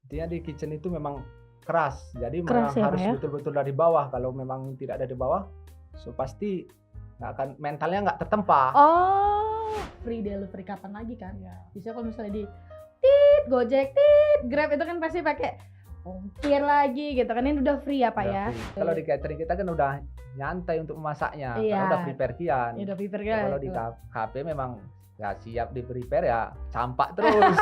Intinya di kitchen itu memang keras, jadi Keras memang ya, Pak, harus ya? betul-betul dari bawah. Kalau memang tidak dari bawah, pasti nggak akan mentalnya nggak tertempa. Oh, free delivery kapan lagi kan? Iya. Bisa kalau misalnya di tit, Gojek, tit, Grab itu kan pasti pakai ongkir lagi gitu kan, ini udah free ya Pak Udah ya? free. Kalau di catering kita kan udah nyantai untuk memasaknya, Iya. karena udah prepare kian. Ya udah prepare Ya, kan. kalau di kafe memang ya siap di prepare ya campak terus.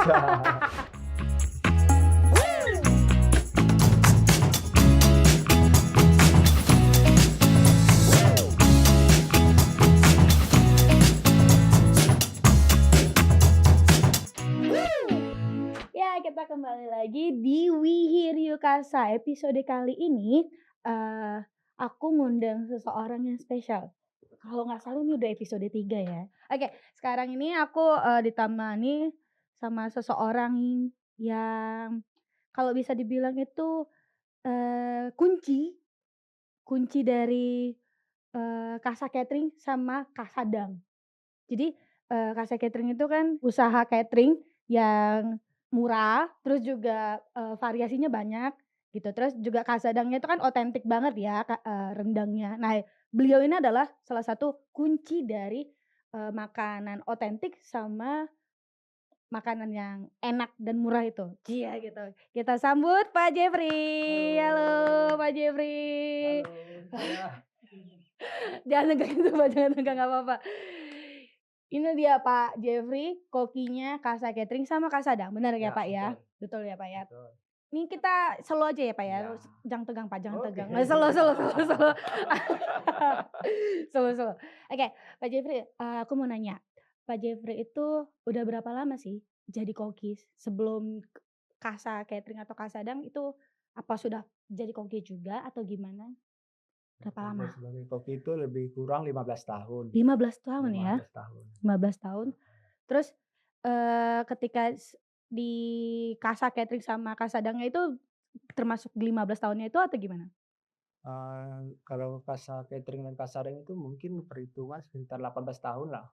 Ya, kita kembali lagi di We Hear You Kasa. Episode kali ini aku ngundang seseorang yang spesial. Kalau nggak salah ini udah episode 3 ya. Oke, sekarang ini aku ditemani sama seseorang yang kalau bisa dibilang itu kunci dari Kasa Catering sama Kasadang. Jadi, Kasa Catering itu kan usaha catering yang murah, terus juga, variasinya banyak gitu, terus juga Kasadangnya itu kan otentik banget ya, rendangnya. Nah, beliau ini adalah salah satu kunci dari, makanan otentik sama makanan yang enak dan murah itu. Iya gitu. Kita sambut Pak Jeffrey. Halo Pak Jeffrey. Halo, iya. Jangan tegang gitu Pak, jangan tegang, nggak apa-apa. Ini dia Pak Jeffrey, kokinya Kasa Catering sama Kasadang, benar ya Ya, Pak ya? betul. Betul ya Pak ya? Betul. Ini kita slow aja ya Pak ya? Iya. Jangan tegang Pak, jangan Oke. tegang. Nggak, slow slow slow slow. Slow slow. Oke, Pak Jeffrey, aku mau nanya, Pak Jeffrey itu udah berapa lama sih jadi koki? Sebelum Kasa Catering atau Kasadang itu apa sudah jadi koki juga atau gimana? Berapa Kerja lama? sebagai koki itu lebih kurang 15 tahun. 15 tahun ya? 15 tahun. 15 tahun. Terus, ketika di Kasa Catering sama Kasadangnya itu termasuk 15 tahunnya itu atau gimana? Kalau Kasa Catering dan Kasareng itu mungkin perhitungan sekitar 18 tahun lah.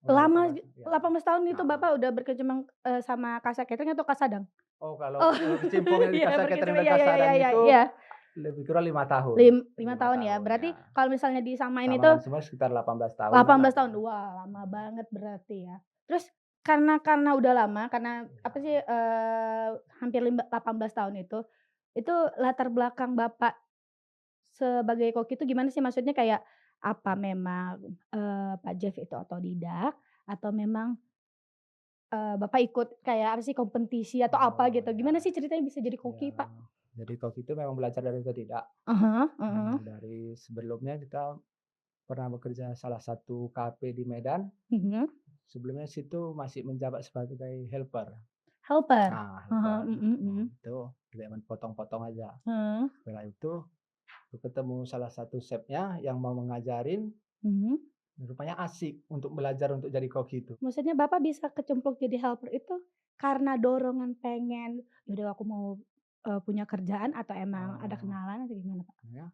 Udah Lama 18, ya. 18 tahun itu Heeh. Bapak udah berkecimpung, sama Kasa Catering atau Kasadang? Oh, kalau Oh, berkecimpung di iya Kasa Catering berkecimpung, dan iya iya iya Kasareng iya itu iya. lebih kurang 5 tahun. 5 5 tahun ya, tahun, berarti ya. kalau misalnya disamain itu Samakan semua sekitar 18 tahunan 18 ada. tahun. Wah, lama banget berarti ya. Terus karena udah lama, karena apa sih, hampir 18 tahun itu latar belakang Bapak sebagai koki itu gimana sih? Maksudnya kayak apa memang, Pak Jeff itu otodidak atau memang, Bapak ikut kayak apa sih, kompetisi atau apa Oh, gitu? ya. Gimana sih ceritanya bisa jadi Ya. koki, Pak? Jadi koki itu memang belajar dari otodidak. Ah hah, heeh. Dari sebelumnya kita pernah bekerja salah satu kafe di Medan. Mhm. Sebelumnya situ masih menjabat sebagai helper. Helper? Nah, Ah hah, helper. mhm Nah, mhm. itu kayak potong-potong aja. Heeh. Setelah itu aku ketemu salah satu chefnya yang mau mengajarin, Mhm. rupanya asik untuk belajar untuk jadi koki itu. Maksudnya Bapak bisa kecemplung jadi helper itu karena dorongan pengen, "Ya udah aku mau, punya kerjaan," atau emang ada Eee, kenalan atau gimana, Pak? ya,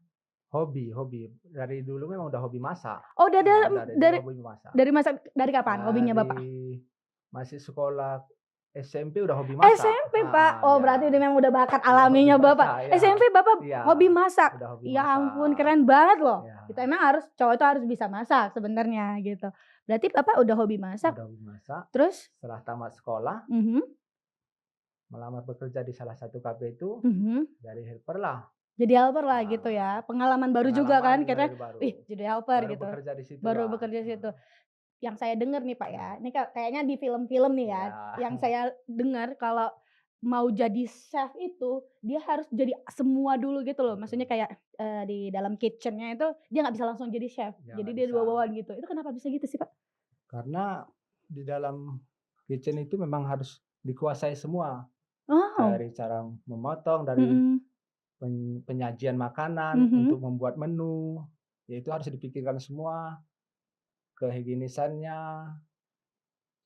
hobi hobi. Dari dulu memang udah hobi masak. Oh, Dari dulu hobi masak. dari kapan hobinya Bapak? Dari masih sekolah SMP udah hobi masak. SMP, Pak? Oh, Iya. berarti ini memang udah bakat Udah hobi alaminya Bapak. masak, ya. SMP Bapak Iya, hobi masak? udah hobi Ya ampun, masak. keren banget loh. Iya, Itu emang harus cowok itu harus bisa masak sebenarnya gitu. Berarti Bapak udah hobi masak, udah hobi masak. terus Setelah tamat sekolah, mhm melamar bekerja di salah satu kafe itu, mhm. dari helper lah. Jadi helper lah gitu Nah, ya, pengalaman baru juga pengalaman kan, kira, dari baru. "Wih, jadi helper," Baru gitu, bekerja di baru situlah. bekerja di situ. Yang saya dengar nih Pak ya, ini kayaknya di film-film nih ya, Iya. yang saya dengar kalau mau jadi chef itu, dia harus jadi semua dulu gitu loh. Maksudnya Betul. kayak, di dalam kitchen-nya itu dia nggak bisa langsung jadi chef, Ya, jadi nggak dia bisa. dibawa-bawain gitu. Itu kenapa bisa gitu sih Pak? Karena di dalam kitchen itu memang harus dikuasai semua. Oh, Dari cara memotong, dari mhm penyajian makanan, mhm. untuk membuat menu, ya itu harus dipikirkan semua, kehigienisannya.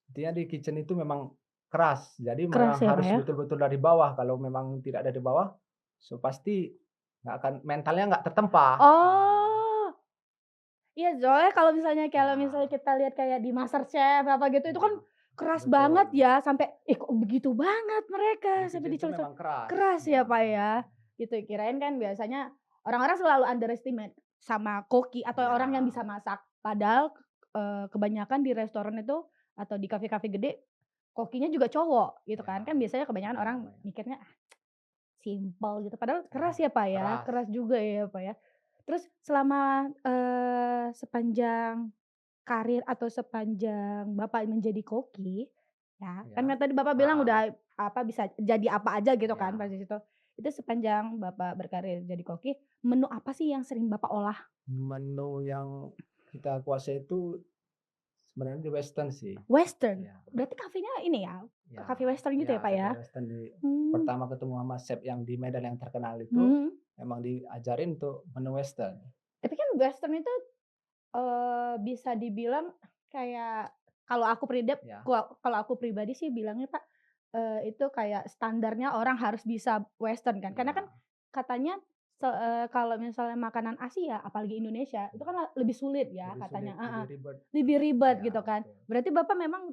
Intinya di kitchen itu memang keras, jadi Keras memang ya Pak harus ya? betul-betul dari bawah. Kalau memang tidak dari bawah, pasti nggak akan mentalnya nggak tertempa. Oh, iya soalnya kalau misalnya Nah, kita lihat kayak di MasterChef apa gitu, itu kan iya, keras banget betul. ya sampai, kok begitu banget mereka Di sampai kitchen itu dicolok-colok. memang keras, Keras ya, ya. Pak, ya? Gitu, kirain kan biasanya orang-orang selalu underestimate sama koki atau orang yang Ya, bisa masak. Padahal, kebanyakan di restoran itu atau di kafe-kafe gede, kokinya juga cowok gitu kan. ya, Kan biasanya kebanyakan orang ya, mikirnya, simpel gitu, padahal keras ya, Pak, ya? keras. Keras juga ya, Pak, ya? Terus selama, sepanjang karir atau sepanjang Bapak menjadi koki, ya, kan Ya, tadi Bapak bilang heeh, udah apa, bisa jadi apa aja gitu kan pas ya. di situ. Itu sepanjang Bapak berkarir jadi koki, menu apa sih yang sering Bapak olah? Menu yang kita kuasai itu sebenarnya di western sih. Western? Ya, Berarti kafenya ini ya, ya, kafe western gitu ya, ya, Pak, kafe ya? western Mmm, pertama ketemu sama chef yang di Medan yang terkenal itu, mhm. memang diajarin untuk menu western. Tapi kan western itu, bisa dibilang kayak kalau aku Ya, kalau aku pribadi sih bilangnya, Pak, itu kayak standarnya orang harus bisa western kan. Karena kan ya, katanya kalau misalnya makanan Asia, apalagi Indonesia, itu ya. kan lebih sulit ya Lebih katanya sulit, heeh, lebih ribet. lebih ribet Ya, gitu kan. betul. Berarti Bapak memang,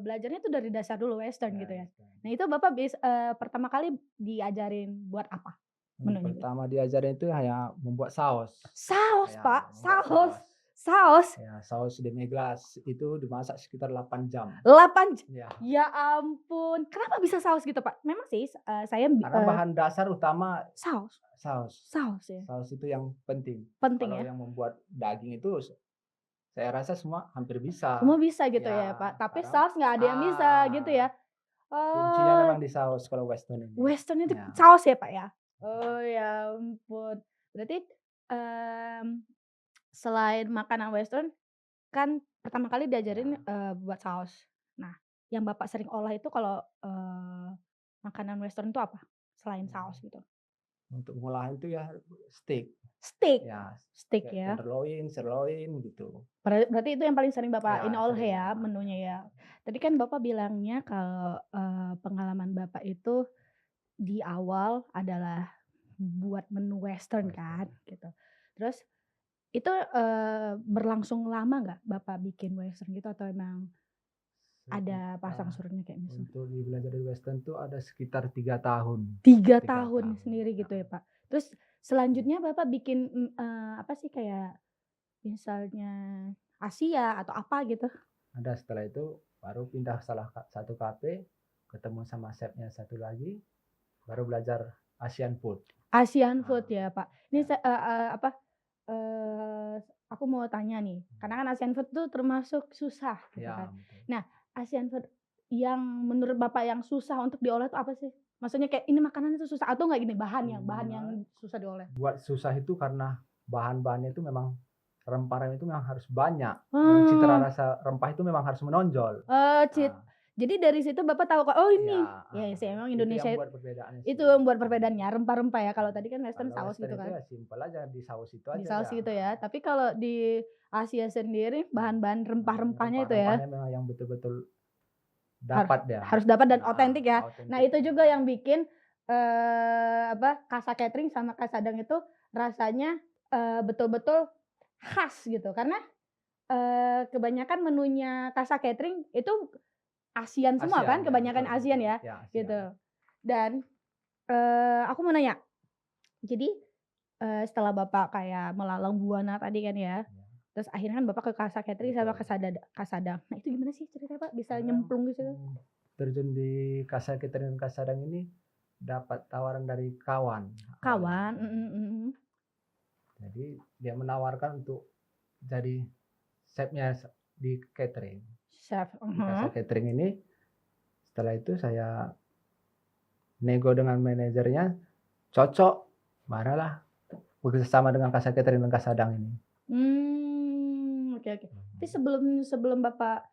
belajarnya tuh dari dasar dulu western Ya, gitu ya. western. Nah itu Bapak pertama kali diajarin buat apa Yang menunya gitu? pertama diajarin itu hanya membuat saus. Saus, Ya, Pak, membuat saus saus. saus. Ya, saus demi-glace itu dimasak sekitar 8 jam. 8 Ya, ya ampun, kenapa bisa saus gitu, Pak? Memang sih, saya karena bahan dasar utama saus saus. saus ya, Saus itu yang penting. penting Kalau ya? yang membuat daging itu saya rasa semua hampir bisa. Semua bisa gitu ya, Ya, Pak, tapi karena saus nggak ada yang bisa gitu ya? kuncinya Oh, memang di saus kalau western ini. western itu Ya, saus ya, Pak, ya? Oh, ya ampun. Berarti, mmm, selain makanan western kan pertama kali diajarin, ya. buat saus. Nah, yang Bapak sering olah itu kalau, makanan western itu apa? Selain Ya. saus gitu? Untuk pengolahan itu ya steak. Steak? Ya, Steak kayak ya? tenderloin, sirloin gitu. berarti itu yang paling sering Bapak ini Ya, olah sering. ya, menunya ya? Tadi kan Bapak bilangnya kalau, pengalaman Bapak itu di awal adalah buat menu western kan, Western. gitu. Terus itu, berlangsung lama nggak Bapak bikin western gitu atau emang ada pasang Sekitar surutnya kayak misal untuk di belajar di western itu ada sekitar 3 tahun. 3 3 tahun tahun, sendiri ya. gitu ya, Pak? Terus selanjutnya Bapak bikin, apa sih, kayak misalnya Asia atau apa gitu? Ada setelah itu baru pindah satu kafe, ketemu sama chefnya satu lagi, baru belajar Asian food. Asian Ah, food ya, Pak. Ini ya, apa, eee, aku mau tanya nih, karena kan Asian food tuh termasuk susah gitu kan. ya, betul. Nah, Asian food yang menurut Bapak yang susah untuk diolah itu apa sih? Maksudnya kayak ini makanan itu susah atau enggak gini bahan yang Nah, susah diolah? buat susah itu karena bahan-bahannya itu memang rempah-rempah itu memang harus banyak. Citra Oh, rasa rempah itu memang harus menonjol. cheat. Ah, Jadi dari situ Bapak tahu kok, oh ini, ya, ya sih emang itu Indonesia yang buat perbedaannya itu sih. yang buat perbedaannya, rempah-rempah ya, kalau tadi kan western Kalau saus gitu western itu kan. ya simpel aja di saus itu Di aja saus dah. gitu ya. Tapi kalau di Asia sendiri bahan-bahan Bahan rempah-rempahnya itu ya, rempah-rempahnya memang yang betul-betul harus dapat ya. harus dapat dan Heeh, otentik ya. Nah autentik. itu juga yang bikin, apa, Casa Catering sama Kak Sadang itu rasanya, betul-betul khas gitu. Karena, kebanyakan menunya Casa Catering itu Asian semua ASEAN kan, ya, betul kebanyakan Asian betul. ya, Ya, ASEAN. gitu. Dan, aku mau nanya, jadi, setelah Bapak kayak melalang buana tadi kan ya, Ya, terus akhirnya kan Bapak ke Casa Catering sama betul. Kasadang. Nah itu gimana sih ceritanya, Pak, bisa Karena nyemplung di situ? terjun di Casa Catering dan Kasadang ini dapat tawaran dari kawan Kawan, awalnya. mhm. Jadi dia menawarkan untuk jadi chefnya di catering. Chef, Di Casa Catering ini setelah itu saya nego dengan manajernya, cocok, barulah bekerjasama dengan Casa Catering dan Kasadang ini. Oke oke. Tapi sebelum sebelum Bapak,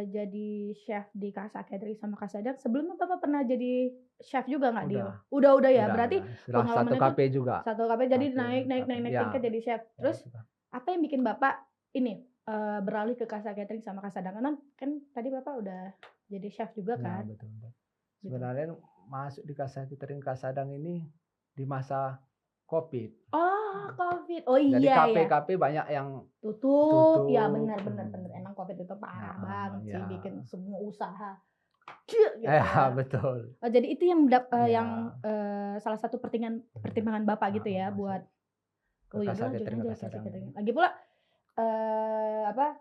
jadi chef di Casa Catering sama Kasadang, sebelumnya Bapak pernah jadi chef juga nggak di Udah, udah ya? Berarti udah. Setelah satu pengalaman itu kafe juga. satu KP jadi Kafe, naik naik kafe. naik naik Ya, tingkat jadi chef. ya Terus sudah. apa yang bikin Bapak ini, beralih ke Casa Catering sama Kasadang? Karena kan tadi Bapak udah jadi chef juga Ya, kan? betul, betul. Gitu. Sebenarnya masuk di Casa Catering Kasadang ini di masa Covid. Oh, Covid. Oh Jadi iya ya. kafe-kafe banyak yang Tutup, ya tutup. benar benar benar, emang Covid itu parah Ya, banget sih ya. bikin semua usaha gitu Ya, ya. betul. Oh, jadi itu yang Ya. salah satu pertimbangan Bapak gitu ya Masuk buat ke oh ya Kasa udahlah join Catering ke aja Casa Kasadang Catering. ini. Lagi pula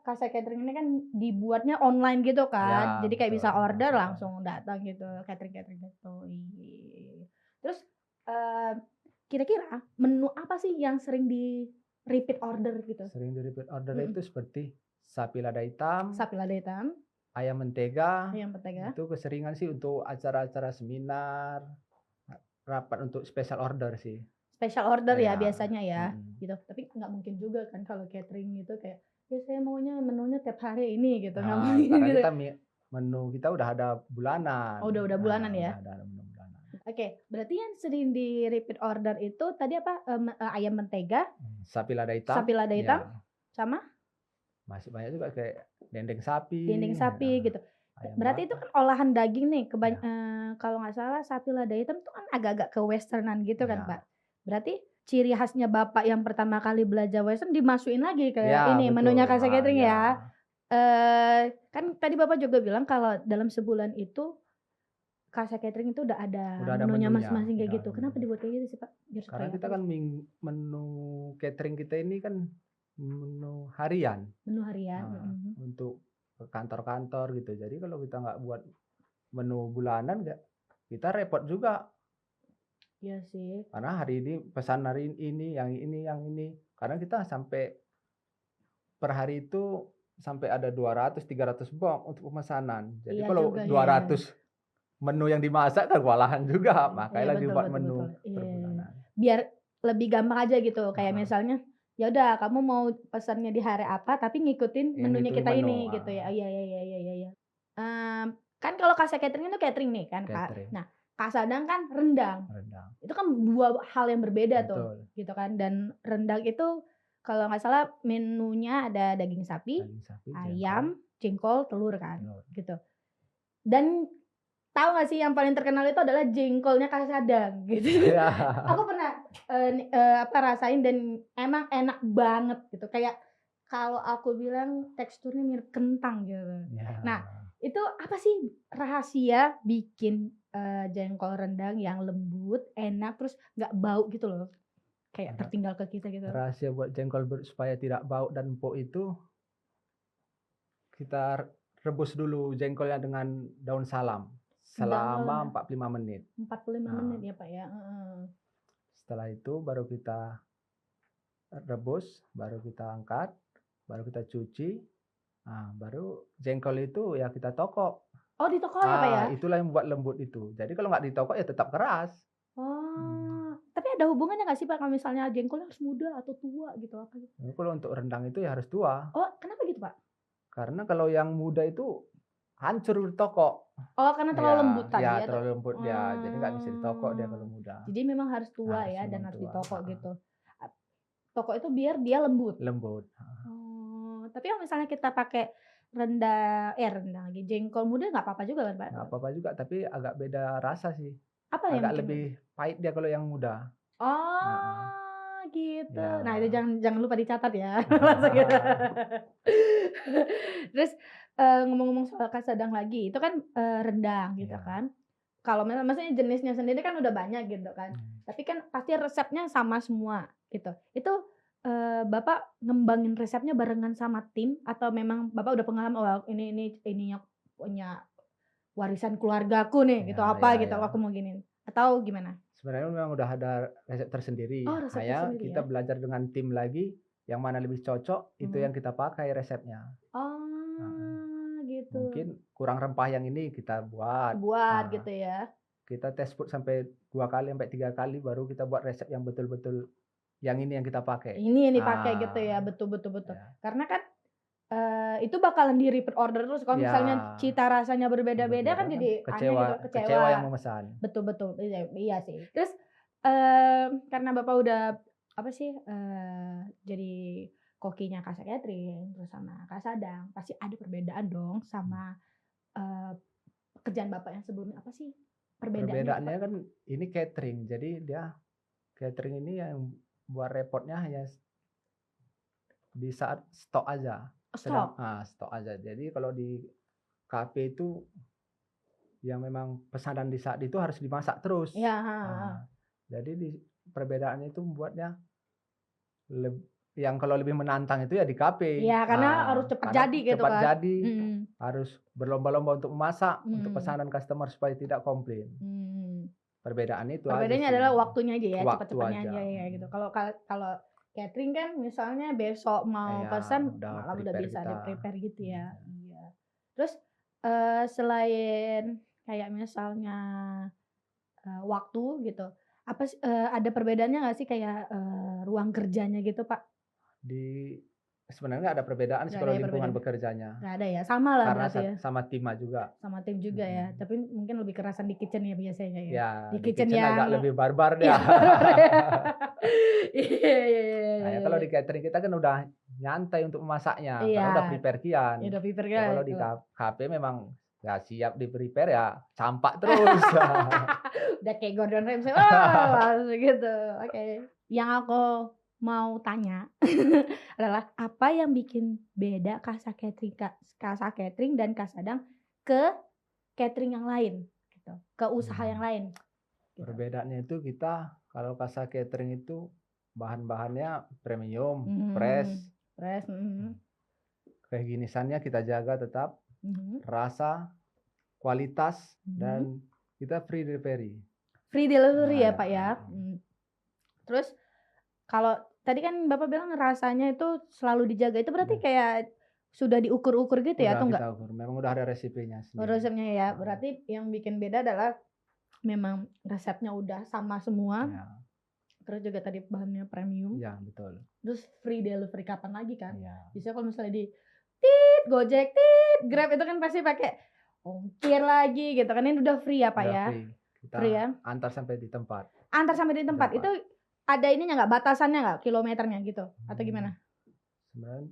Casa Catering ini kan dibuatnya online gitu kan. Ya, Jadi kayak bisa betul. order Langsung langsung datang gitu, catering-catering gitu. Iya. Terus eee, kira-kira menu apa sih yang sering di repeat order gitu? sering di repeat order Mhm. itu seperti sapi lada hitam, Sapi lada hitam, ayam mentega, ayam petega, itu keseringan sih untuk acara-acara seminar, rapat untuk special order sih. special order ya Ya, biasanya ya, mhm. gitu. Tapi nggak mungkin juga kan kalau catering gitu kayak, "Ya saya maunya menunya tiap hari ini," gitu, nggak Nah, mungkin karena gitu. kita menu kita udah ada bulanan. Oh, udah bulanan Udah ya? ada menu bulanan. Oke, berarti yang sering di repeat order itu tadi apa, ayam mentega, Sapi lada sapi hitam, lada hitam, ya sama masih banyak juga kayak dendeng sapi, dendeng ya, sapi gitu. ayam Berarti itu bakar. kan olahan daging nih Ya, kalau nggak salah sapi lada hitam tuh kan agak-agak ke-western-an gitu kan, Pak. ya, Berarti ciri khasnya Bapak yang pertama kali belajar western dimasukin lagi ke ya ini menunya betul. Casa Catering Ya, ya? Kan tadi Bapak juga bilang kalau dalam sebulan itu Casa Catering itu udah ada udah ada menunya menunya, masing-masing kayak udah gitu. ada Kenapa menunya. dibuat kayak gitu sih, Pak? Biar Karena supaya apa kita kan gitu? menu catering kita ini kan menu harian, Menu harian, mhm. untuk ke kantor-kantor gitu. Jadi kalau kita nggak buat menu bulanan nggak kita repot juga. Iya sih. Karena hari ini pesan hari ini, yang ini, yang ini. Karena kita sampai per hari itu sampai ada 200, 300 box untuk pemesanan. Jadi Iya kalau juga ya. 200 menu yang dimasak kan kewalahan juga, Iya makanya lagi betul buat betul betul. menu per Iya. bulanan. Biar lebih gampang aja gitu. Kayak Heeh, misalnya, ya udah kamu mau pesannya di hari apa tapi ngikutin yang menunya ngitungin kita menu, ini gitu ya. Iya iya iya iya iya iya. Kan kalau Casa Catering itu catering nih kan, Pak. catering, Nah, Kasadang kan rendang. rendang. Itu kan 2 hal yang berbeda tuh, Betul, gitu kan. Dan rendang itu kalau nggak salah menunya ada daging sapi, daging sapi, jengkol, ayam, jengkol, telur kan, telur. gitu. Dan tahu nggak sih yang paling terkenal itu adalah jengkolnya Kasadang gitu. Iya. Aku pernah, rasain dan emang enak banget gitu, kayak kalau aku bilang teksturnya mirip kentang gitu. Nah, Iya. itu apa sih rahasia bikin, jengkol rendang yang lembut, enak, terus nggak bau gitu loh, kayak Ra tertinggal ke kita gitu? rahasia buat jengkol supaya tidak bau dan empuk itu, kita rebus dulu jengkolnya dengan daun salam selama Dalam 45 menit. 45 menit Nah, ya, Pak, ya? Heeh. setelah itu baru kita rebus, baru kita angkat, baru kita cuci, nah baru jengkol itu ya kita tokok. Oh, di toko ya, Pak, ya? Itulah yang membuat lembut itu. Jadi kalau nggak ditokok ya tetap keras. Mmm. Oh, tapi ada hubungannya nggak sih, Pak, kalau misalnya jengkolnya harus muda atau tua gitu, apa gitu? Kalau untuk rendang itu ya harus tua, Oh, kenapa gitu, Pak? karena kalau yang muda itu hancur ditokok. Oh, karena terlalu lembut Ya, ya tadi atau terlalu lembut dia, jadi nggak bisa ditokok dia kalau oh, muda. jadi memang harus tua Harus ya dan memang harus tua, ditokok heeh, gitu. Ap tokok itu biar dia lembut? lembut, Oh, tapi kalau misalnya kita pakai rendang lagi, jengkol muda nggak apa-apa juga kan, Pak? nggak apa-apa juga tapi agak beda rasa sih, Apa yang agak bikin beda? lebih pahit dia kalau yang muda. Heeh, Oh, gitu. Nah, itu iya. jangan jangan lupa dicatat ya, langsung gitu. Terus, ngomong-ngomong soal kasadang lagi, itu kan, rendang gitu Iya, kan. Kalau maksudnya jenisnya sendiri kan udah banyak gitu kan, mmm. tapi kan pasti resepnya sama semua gitu. Itu, Bapak ngembangin resepnya barengan sama tim atau memang Bapak udah pengalaman, "Wah ininya punya warisan keluargaku nih," gitu, Iya, iya, apa gitu, iya. "aku mau giniin." Atau gimana? Sebenarnya memang udah ada resep tersendiri, Oh, resep hanya tersendiri kita ya? belajar dengan tim lagi, yang mana lebih cocok, itu Mhm. yang kita pakai resepnya. Heeh. Oh, gitu. Mungkin kurang rempah yang ini kita buat, Buat gitu ya? kita tes food sampai 2 kali sampai 3 kali baru kita buat resep yang betul-betul yang ini yang kita pakai. Ini yang dipakai gitu ya, Ah, betul betul betul. ya. Karena kan, itu bakalan di-repeat order terus kalau Iya, misalnya cita rasanya berbeda-beda berbeda kan kan jadi aneh kecewa gitu, kecewa yang kecewa. memesan. Betul betul, iya iya sih. Terus, karena Bapak udah apa sih, jadi kokinya Casa Catering, terus sama Kasadang, pasti ada perbedaan dong sama, eee, pekerjaan Bapak yang sebelumnya, apa sih perbedaannya itu, Perbedaannya Pak? kan ini catering, jadi dia catering ini yang buat repotnya hanya di saat stok aja. Stok? Stok aja. Jadi kalau di kafe itu yang memang pesanan di saat itu harus dimasak terus. Iya, heeh. Jadi perbedaannya itu membuatnya yang kalau lebih menantang itu ya di kafe. Iya, karena harus cepat Karena jadi gitu cepat kan? jadi, Mhm, harus berlomba-lomba untuk memasak, untuk mhm, pesanan customer supaya tidak komplain. mmm. Perbedaannya itu aja Perbedaannya sih, adalah waktunya aja ya, waktu cepat-cepatnya aja. aja ya gitu. Kalau catering kan misalnya besok mau Iya, pesan udah malam udah prepare bisa kita. di-prepare gitu ya. Iya. Iya. Terus, selain kayak misalnya, waktu gitu, apa sih ada perbedaannya nggak sih kayak, ruang kerjanya gitu, Pak? Sebenarnya nggak ada perbedaan sih Nggak ada kalau ya lingkungan perbedaannya? bekerjanya, Nggak ada ya? Samalah karena berarti ya? sama tim juga. Sama tim juga ya? Mhm. Tapi mungkin lebih kerasan di kitchen ya biasanya ya? Ya, Di di kitchen kitchen agak yang lebih barbar dia. iya bener ya. Iya iya iya iya Nah, iya kalau iya. di catering kita kan udah nyantai untuk memasaknya, Iya, karena udah prepare kian. ya udah prepare Ya kan kalau di itu. kafe memang nggak siap di-prepare ya campak terus. Udah kayak Gordon Ramsay, wah langsung gitu, oke. Yang aku mau tanya adalah apa yang bikin beda Kasa Catering dan Kasadang ke catering yang lain gitu, ke usaha yang lain gitu? Perbedaannya itu kita kalau Kasa Catering itu bahan-bahannya premium, fresh, Mhm, fresh, mhm, kehigienisannya kita jaga tetap, mhm, rasa, kualitas, mhm. dan kita free delivery. Free delivery ya, Ya, Pak, ya? Terus kalau tadi kan Bapak bilang rasanya itu selalu dijaga, itu berarti udah kayak sudah diukur-ukur gitu ya udah atau kita enggak? ukur, memang udah ada resepnya Oh, sendiri. resepnya ya, berarti yang bikin beda adalah memang resepnya udah sama semua, Ya, terus juga tadi bahannya premium, ya betul. terus free delivery kapan lagi kan? Ya, Biasanya kalau misalnya di tit, Gojek, tit, Grab itu kan pasti pakai ongkir lagi gitu kan, ini udah free ya, Pak, udah ya? free. Kita Free ya? antar sampai di tempat. Antar sampai di Di tempat, itu tempat. ada ininya nggak, batasannya nggak, kilometernya gitu atau gimana? Sebenarnya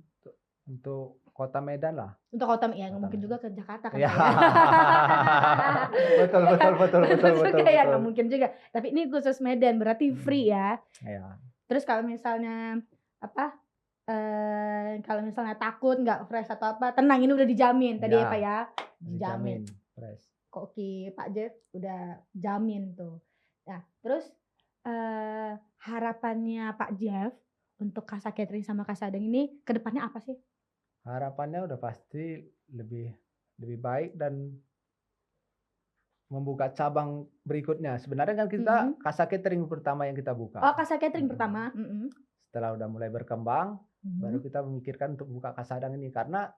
untuk kota Medan lah. Untuk kota ya Kota mungkin juga Medan. ke Jakarta kan, Ya. Pak, ya. Betul betul betul betul Betul betul juga ya, betul. nggak mungkin juga. Tapi ini khusus Medan, berarti free ya. Ya, Terus kalau misalnya, apa, kalau misalnya takut nggak fresh atau apa, tenang ini udah dijamin tadi ya, Pak, ya, ya. Dijamin. dijamin fresh. Koki Pak Jeff udah jamin tuh. Nah, terus, harapannya Pak Jeff untuk Kasa Catering sama Kasadang ini ke depannya apa sih? Harapannya udah pasti lebih lebih baik dan membuka cabang berikutnya. Sebenarnya kan kita Mhm. Kasa Catering pertama yang kita Oh, buka. Kasa Catering Mhm. pertama? Mhm. Setelah udah mulai berkembang, baru Mhm. kita memikirkan untuk buka Kasadang ini. Karena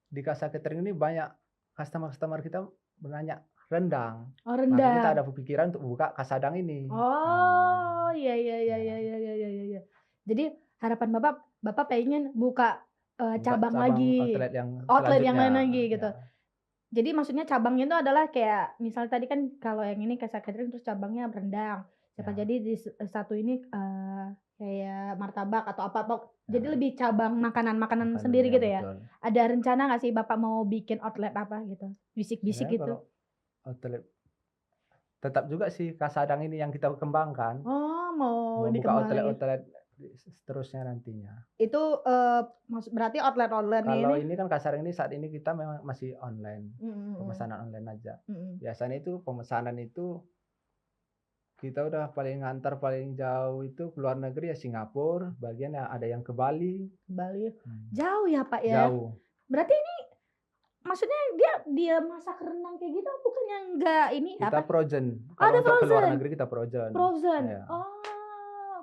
di Kasa Catering ini banyak customer-customer kita menanya rendang. Oh, Makanya kita ada rendang. pikiran untuk buka Kasadang ini. Oh, iya iya iya iya Ya, iya iya iya iya. Jadi harapan Bapak, Bapak pengen buka, buka cabang cabang lagi, outlet yang outlet yang selanjutnya. lain lagi gitu. Ya, Jadi maksudnya cabangnya itu adalah kayak misal tadi kan kalau yang ini Kasa Catering terus cabangnya rendang. Siapa ya, jadi di satu ini, kayak martabak atau apa-apa. Jadi ya. lebih cabang makanan-makanan Makanan sendiri ya gitu ya? betul. Ada rencana nggak sih Bapak mau bikin outlet apa gitu? Bisik-bisik Sebenarnya gitu? kalau outlet tetap juga sih Kasadang ini yang kita kembangkan. Oh, mau Mau buka dikembangin lagi. outlet-outlet seterusnya nantinya. Itu, berarti outlet-outlet-nya Kalau ini ini kan Kasadang ini saat ini kita memang masih online, mhm mhm, pemesanan online aja. mhm. Biasanya itu pemesanan itu kita udah paling ngantar paling jauh itu ke luar negeri ya Singapura, bagian ada yang ke Bali. Ke Bali. Hmm, Jauh ya, Pak, ya? jauh. Berarti ini maksudnya dia masak rendang kayak gitu bukannya enggak ini, Kita apa, frozen. oh Kalau ada untuk ke luar frozen? negeri kita frozen. Frozen? Ya. Oh.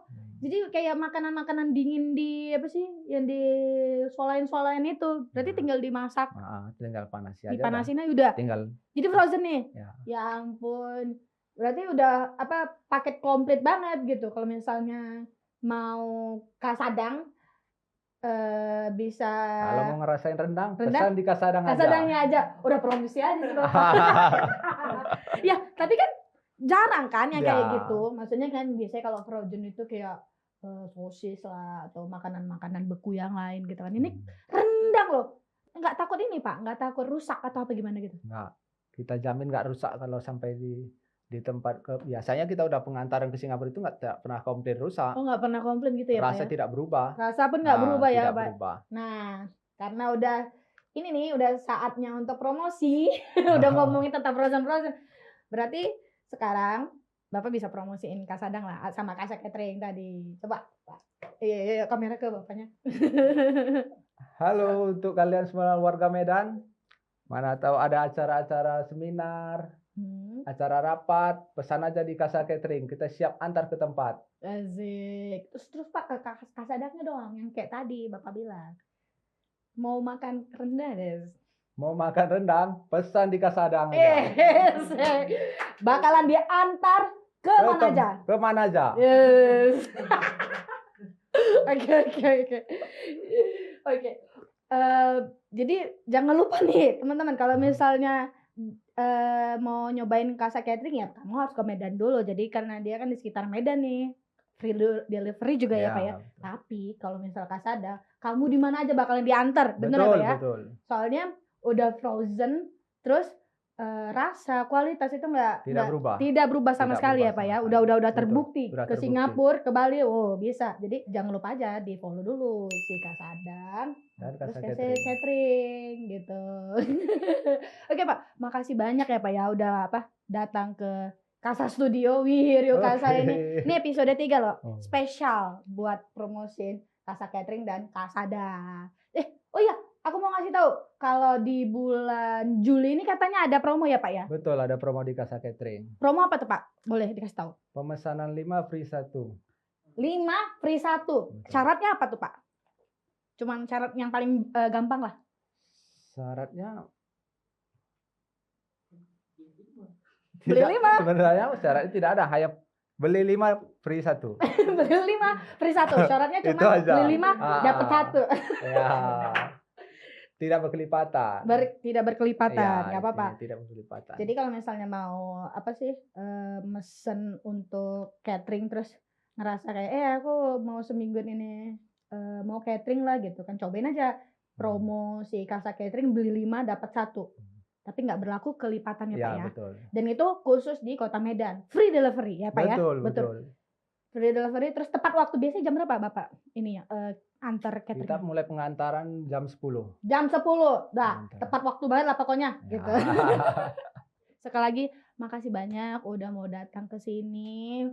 Hmm. Jadi kayak makanan-makanan dingin di apa sih, yang di swalayan-swalayan itu, berarti Ya. tinggal dimasak, Tinggal panasi aja udah. dipanasin aja udah? Tinggal Jadi frozen nih? ya. Ya ampun. Berarti udah apa, paket komplit banget gitu kalau misalnya mau Kasadang, bisa Kalau mau ngerasain rendang, rendang, pesan di Kasadang aja. Kasadangnya aja, udah promosi aja sih Bapak. Ya, tapi kan jarang kan yang kayak Ya. gitu. Maksudnya kan biasanya kalau frozen itu kayak, sosis lah atau makanan-makanan beku yang lain gitu kan. Ini rendang loh. Nggak takut ini Pak, nggak takut rusak atau apa gimana gitu? Nggak, kita jamin nggak rusak kalau sampai di tempat biasanya kita udah pengantaran ke Singapura itu nggak pernah komplain rusak. Oh, nggak pernah komplain gitu ya Pak Rasa ya? tidak berubah. Rasa pun nggak berubah ya Tidak Pak? berubah. Nah, Karena ini nih udah saatnya untuk promosi. Udah ngomongin tentang frozen. Berarti sekarang Bapak bisa promosiin Kasadang lah sama Kasa Catering tadi. Coba. Iya, kamera ke Bapaknya. Halo untuk kalian semua warga Medan. Mana tahu ada acara-acara seminar, acara rapat, pesan aja di Kasa Catering. Kita siap antar ke tempat. Asik. Terus Pak ke Kasadangnya doang yang kayak tadi Bapak bilang. Mau makan rendah deh. Mau makan rendang, pesan di Kasadang. Yes. Bakalan diantar ke mana aja? Ke mana aja? Yes. Oke. Jadi jangan lupa nih teman-teman kalau misalnya mau nyobain Kasa Catering ya kamu harus ke Medan dulu. Jadi karena dia kan di sekitar Medan nih. Free delivery juga ya Pak ya. Betul. Tapi kalau misal Kasada, kamu di mana aja bakalan diantar. Bener ya Pak ya? Betul. Soalnya udah frozen, terus rasa kualitas itu tidak berubah sama sekali ya Pak ya. Udah terbukti ke Singapura, ke Bali, bisa. Jadi jangan lupa aja di follow dulu si Kasadang dan terus Kasa Kasa Catering gitu. Oke Pak, makasih banyak ya Pak ya udah datang ke Kasa Studio Rio Kasa ini. Ini episode 3 loh. Spesial buat promosiin Kasa Catering dan Kasadang. Oh iya, aku mau ngasih tahu kalau di bulan Juli ini katanya ada promo ya Pak ya? Betul, ada promo di Kasa Catering. Promo apa tuh Pak? Boleh dikasih tahu? Pemesanan 5 free 1. 5 free 1. Syaratnya apa tuh Pak? Cuman syarat yang paling gampang lah. Syaratnya beli 5. Sebenarnya syaratnya tidak ada, hanya beli 5 free 1. Beli 5 free 1. Syaratnya cuma beli 5 dapat 1. Ya. Tidak berkelipatan. Tidak berkelipatan, nggak apa-apa. Tidak berkelipatan. Jadi kalau misalnya mau mesen untuk catering terus ngerasa kayak aku mau seminggu ini mau catering lah gitu kan, cobain aja promo si Kasa Catering beli 5 dapat 1. Tapi nggak berlaku kelipatannya Pak ya. Betul. Dan itu khusus di Kota Medan. Free delivery ya Pak ya. Betul. Free delivery. Terus tepat waktu biasanya jam berapa Bapak? Ini ya antar catering. Kita mulai pengantaran jam 10. Jam 10. Dah, tepat waktu banget lah pokoknya gitu. Sekali lagi makasih banyak udah mau datang ke sini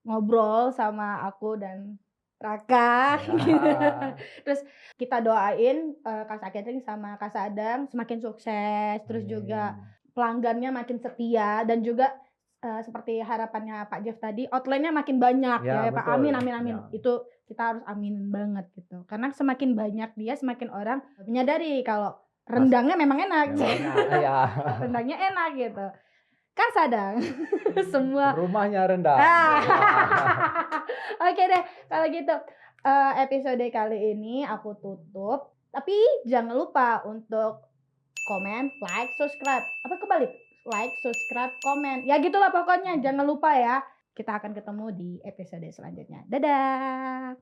ngobrol sama aku dan Raka. Terus kita doain Kasa Catering sama Kasadang semakin sukses, terus juga pelanggannya makin setia dan juga seperti harapannya Pak Jeff tadi, outline-nya makin banyak ya Pak. Amin. Ya. Itu kita harus aminin banget gitu. Karena semakin banyak dia, semakin orang menyadari kalau rendangnya memang enak. Rendangnya enak gitu. Kasadang semua rumahnya rendang. Oke deh kalau gitu episode kali ini aku tutup, tapi jangan lupa untuk komen, like, subscribe. Apa kebalik? Like, subscribe, komen. Ya gitulah pokoknya, jangan lupa ya. Kita akan ketemu di episode selanjutnya. Dadah.